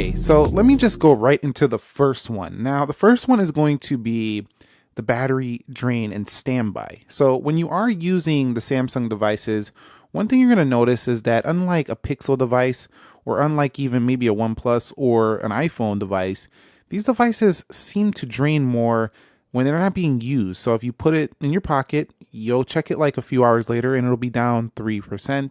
Okay, so let me just go right into the first one. Now, the first one is going to be the battery drain and standby. So when you are using the Samsung devices, one thing you're going to notice is that unlike a Pixel device, or unlike even maybe a OnePlus or an iPhone device, these devices seem to drain more when they're not being used. So if you put it in your pocket, you'll check it like a few hours later and it'll be down 3%,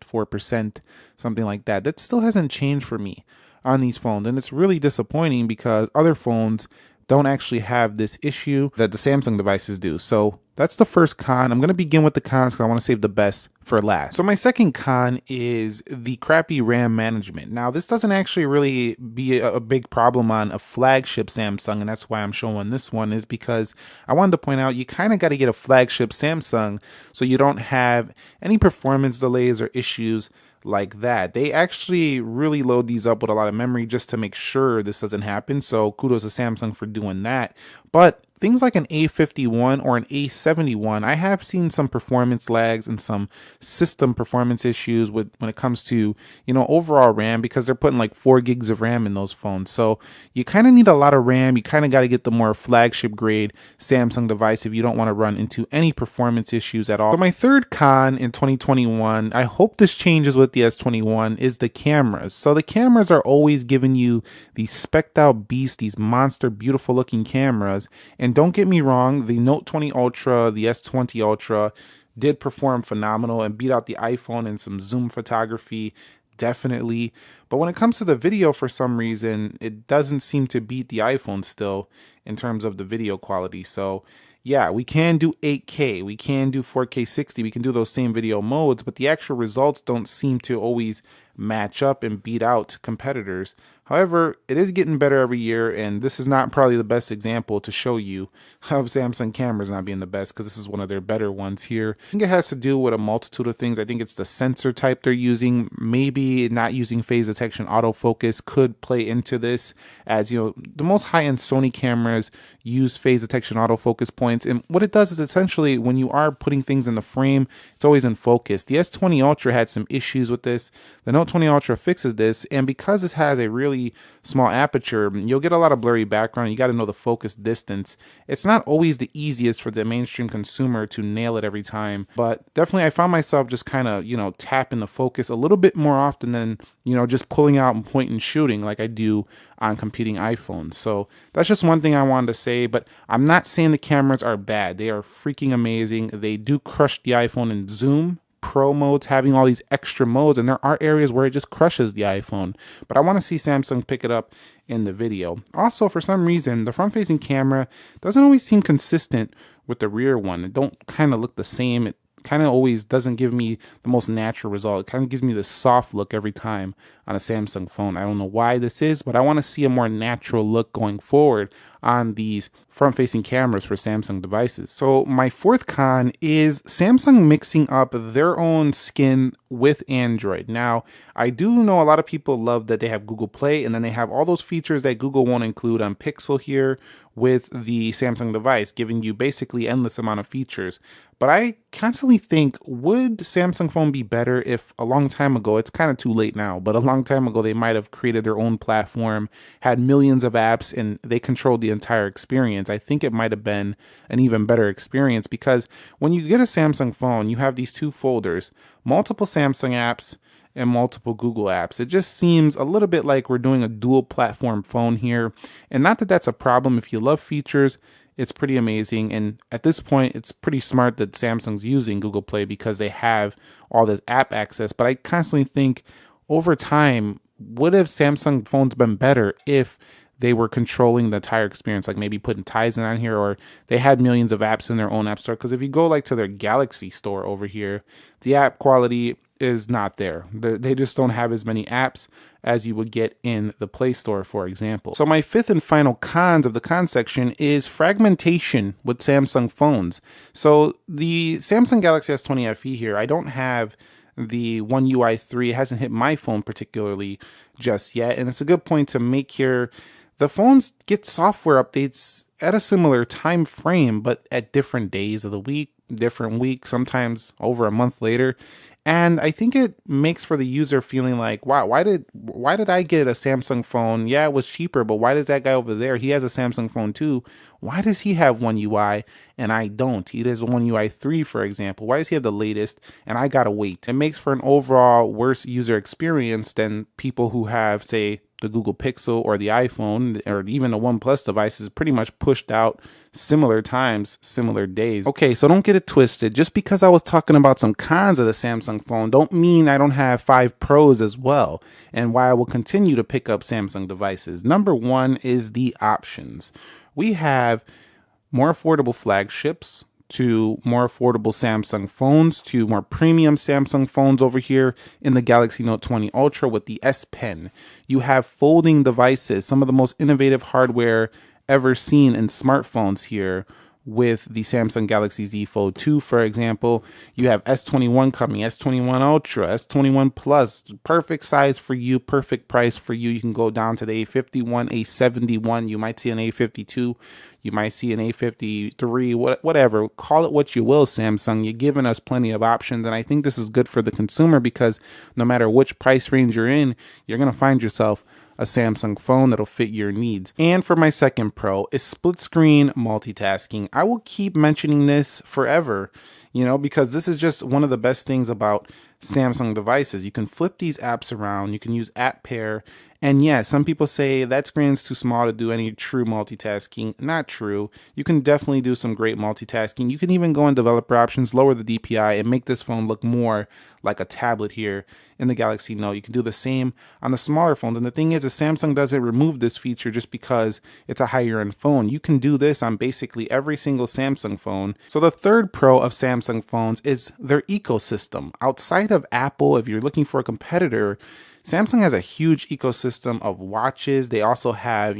4%, something like that. That still hasn't changed for me on these phones, and it's really disappointing because other phones don't actually have this issue that the Samsung devices do. So that's the first con. I'm going to begin with the cons because I want to save the best for last. So my second con is the crappy RAM management. Now, this doesn't actually really be a big problem on a flagship Samsung, and that's why I'm showing this one, is because I wanted to point out you kind of got to get a flagship Samsung so you don't have any performance delays or issues like that. They actually really load these up with a lot of memory just to make sure this doesn't happen. So kudos to Samsung for doing that. But things like an A51 or an A71, I have seen some performance lags and some system performance issues when it comes to, overall RAM, because they're putting like 4 gigs of RAM in those phones. So you kind of need a lot of RAM. You kind of got to get the more flagship grade Samsung device if you don't want to run into any performance issues at all. So my third con in 2021, I hope this changes with the S21, is the cameras. So the cameras are always giving you these specced out beasts, these monster beautiful looking cameras. And don't get me wrong, the Note 20 Ultra, the S20 Ultra did perform phenomenal and beat out the iPhone in some zoom photography, definitely. But when it comes to the video, for some reason, it doesn't seem to beat the iPhone still in terms of the video quality. So yeah, we can do 8K, we can do 4K 60, we can do those same video modes, but the actual results don't seem to always match up and beat out competitors. However, it is getting better every year, and this is not probably the best example to show you of Samsung cameras not being the best, because this is one of their better ones here. I think it has to do with a multitude of things. I think it's the sensor type they're using. Maybe not using phase detection autofocus could play into this, as the most high-end Sony cameras use phase detection autofocus points, and what it does is essentially when you are putting things in the frame, it's always in focus. The S20 Ultra had some issues with this. The Note 20 Ultra fixes this, and because this has a really small aperture, you'll get a lot of blurry background. You got to know the focus distance. It's not always the easiest for the mainstream consumer to nail it every time, but definitely I found myself just kind of, tapping the focus a little bit more often than, just pulling out and point and shooting like I do on competing iPhones. So that's just one thing I wanted to say, but I'm not saying the cameras are bad. They are freaking amazing. They do crush the iPhone in zoom. Pro modes, having all these extra modes, and there are areas where it just crushes the iPhone, but I want to see Samsung pick it up in the video. Also, for some reason, the front-facing camera doesn't always seem consistent with the rear one. It don't kind of look the same. It kind of always doesn't give me the most natural result. It kind of gives me this soft look every time on a Samsung phone. I don't know why this is, but I want to see a more natural look going forward on these front-facing cameras for Samsung devices. So my fourth con is Samsung mixing up their own skin with Android. Now, I do know a lot of people love that they have Google Play, and then they have all those features that Google won't include on Pixel here with the Samsung device, giving you basically endless amount of features. But I constantly think, would Samsung phone be better if a long time ago, it's kind of too late now, but a long time ago they might have created their own platform, had millions of apps, and they controlled the entire experience. I think it might have been an even better experience, because when you get a Samsung phone, you have these two folders, multiple Samsung apps and multiple Google apps. It just seems a little bit like we're doing a dual platform phone here. And not that that's a problem. If you love features, it's pretty amazing. And at this point, it's pretty smart that Samsung's using Google Play because they have all this app access. But I constantly think over time, would have Samsung phones been better if they were controlling the entire experience, like maybe putting Tizen on here, or they had millions of apps in their own app store? Because if you go like to their Galaxy store over here, the app quality is not there. They just don't have as many apps as you would get in the Play Store, for example. So my fifth and final cons of the con section is fragmentation with Samsung phones. So the Samsung Galaxy S20 FE here, I don't have the One UI 3. It hasn't hit my phone particularly just yet, and it's a good point to make here. The phones get software updates at a similar time frame, but at different days of the week, different week, sometimes over a month later. And I think it makes for the user feeling like, wow, why did I get a Samsung phone? Yeah, it was cheaper, but why does that guy over there, he has a Samsung phone too? Why does he have One UI and I don't? He has One UI 3, for example. Why does he have the latest and I gotta wait? It makes for an overall worse user experience than people who have, say, the Google Pixel or the iPhone or even the OnePlus devices pretty much pushed out similar times, similar days. Okay, so don't get it twisted. Just because I was talking about some cons of the Samsung phone, don't mean I don't have 5 pros as well, and why I will continue to pick up Samsung devices. Number one is the options. We have more affordable flagships to more affordable Samsung phones to more premium Samsung phones over here in the Galaxy Note 20 Ultra with the S Pen. You have folding devices, some of the most innovative hardware ever seen in smartphones here with the Samsung Galaxy Z Fold 2, for example. You have S21 coming, S21 Ultra, S21 Plus, perfect size for you, perfect price for you. You can go down to the A51, A71, you might see an A52, you might see an A53, whatever. Call it what you will, Samsung. You're giving us plenty of options, and I think this is good for the consumer because no matter which price range you're in, you're going to find yourself a Samsung phone that'll fit your needs. And for my second pro is split screen multitasking. I will keep mentioning this forever, because this is just one of the best things about Samsung devices. You can flip these apps around, you can use app pair, and yeah, some people say that screen is too small to do any true multitasking. Not true. You can definitely do some great multitasking. You can even go in developer options, lower the DPI, and make this phone look more like a tablet here in the Galaxy Note. You can do the same on the smaller phones. And the thing is, Samsung doesn't remove this feature just because it's a higher end phone. You can do this on basically every single Samsung phone. So the third pro of Samsung phones is their ecosystem. Outside of Apple, if you're looking for a competitor, Samsung has a huge ecosystem of watches. They also have,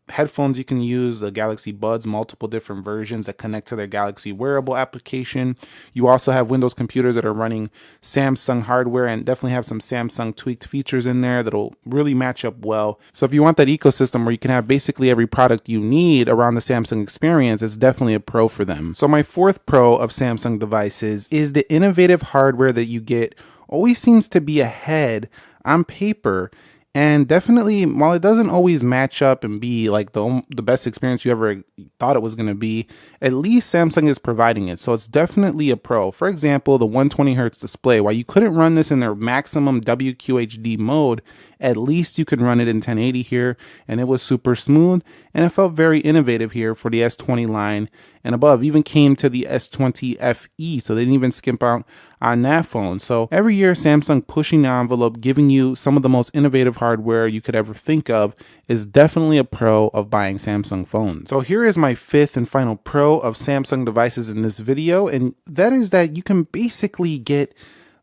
headphones you can use, the Galaxy Buds, multiple different versions that connect to their Galaxy wearable application. You also have Windows computers that are running Samsung hardware and definitely have some Samsung tweaked features in there that'll really match up well. So if you want that ecosystem where you can have basically every product you need around the Samsung experience, it's definitely a pro for them. So my fourth pro of Samsung devices is the innovative hardware that you get always seems to be ahead on paper. And definitely, while it doesn't always match up and be like the best experience you ever thought it was going to be, at least Samsung is providing it. So it's definitely a pro. For example, the 120 hertz display, while you couldn't run this in their maximum WQHD mode, at least you could run it in 1080 here, and it was super smooth, and it felt very innovative here for the S20 line and above. Even came to the S20 FE, so they didn't even skimp out on that phone. So every year, Samsung pushing the envelope, giving you some of the most innovative hardware you could ever think of, is definitely a pro of buying Samsung phones. So here is my fifth and final pro of Samsung devices in this video, and that is that you can basically get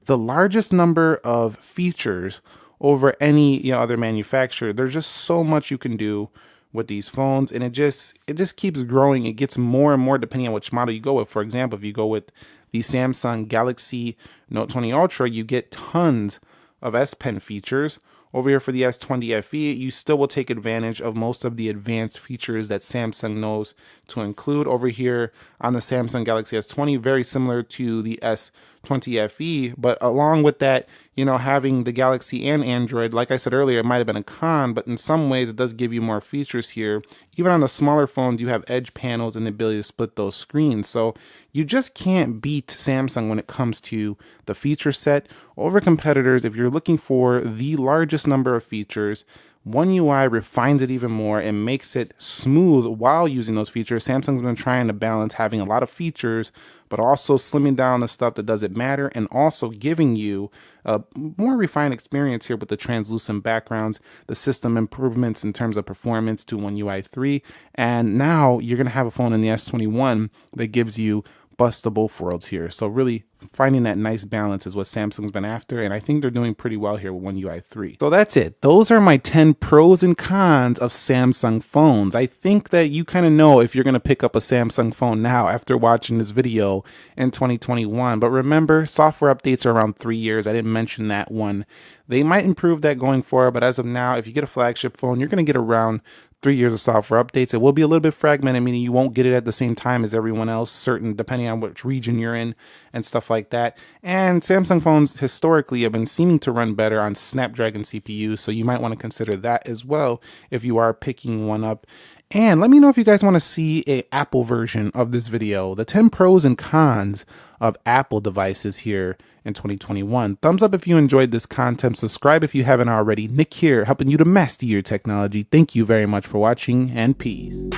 the largest number of features over any other manufacturer. There's just so much you can do with these phones, and it just keeps growing. It gets more and more depending on which model you go with. For example, if you go with the Samsung Galaxy Note 20 Ultra, you get tons of S Pen features. Over here for the S20 FE, you still will take advantage of most of the advanced features that Samsung knows to include. Over here on the Samsung Galaxy S20, very similar to the S20 FE, but along with that, having the Galaxy and Android, like I said earlier, it might have been a con, but in some ways it does give you more features here. Even on the smaller phones, you have edge panels and the ability to split those screens. So you just can't beat Samsung when it comes to the feature set over competitors. If you're looking for the largest number of features, One UI refines it even more and makes it smooth while using those features. Samsung's been trying to balance having a lot of features, but also slimming down the stuff that doesn't matter, and also giving you a more refined experience here with the translucent backgrounds, the system improvements in terms of performance to One UI 3, and now you're going to have a phone in the S21 that gives you bust of both worlds here. So really finding that nice balance is what Samsung's been after, and I think they're doing pretty well here with One UI 3. So that's it. Those are my 10 pros and cons of Samsung phones. I think that you kind of know if you're going to pick up a Samsung phone now after watching this video in 2021. But remember, software updates are around 3 years. I didn't mention that one. They might improve that going forward, but as of now, if you get a flagship phone, you're going to get around 3 years of software updates. It will be a little bit fragmented, meaning you won't get it at the same time as everyone else, certain depending on which region you're in and stuff like that. And Samsung phones historically have been seeming to run better on Snapdragon CPUs, so you might want to consider that as well if you are picking one up. And let me know if you guys want to see a Apple version of this video, the 10 pros and cons of Apple devices here in 2021. Thumbs up if you enjoyed this content. Subscribe if you haven't already. Nick here, helping you to master your technology. Thank you very much for watching, and peace.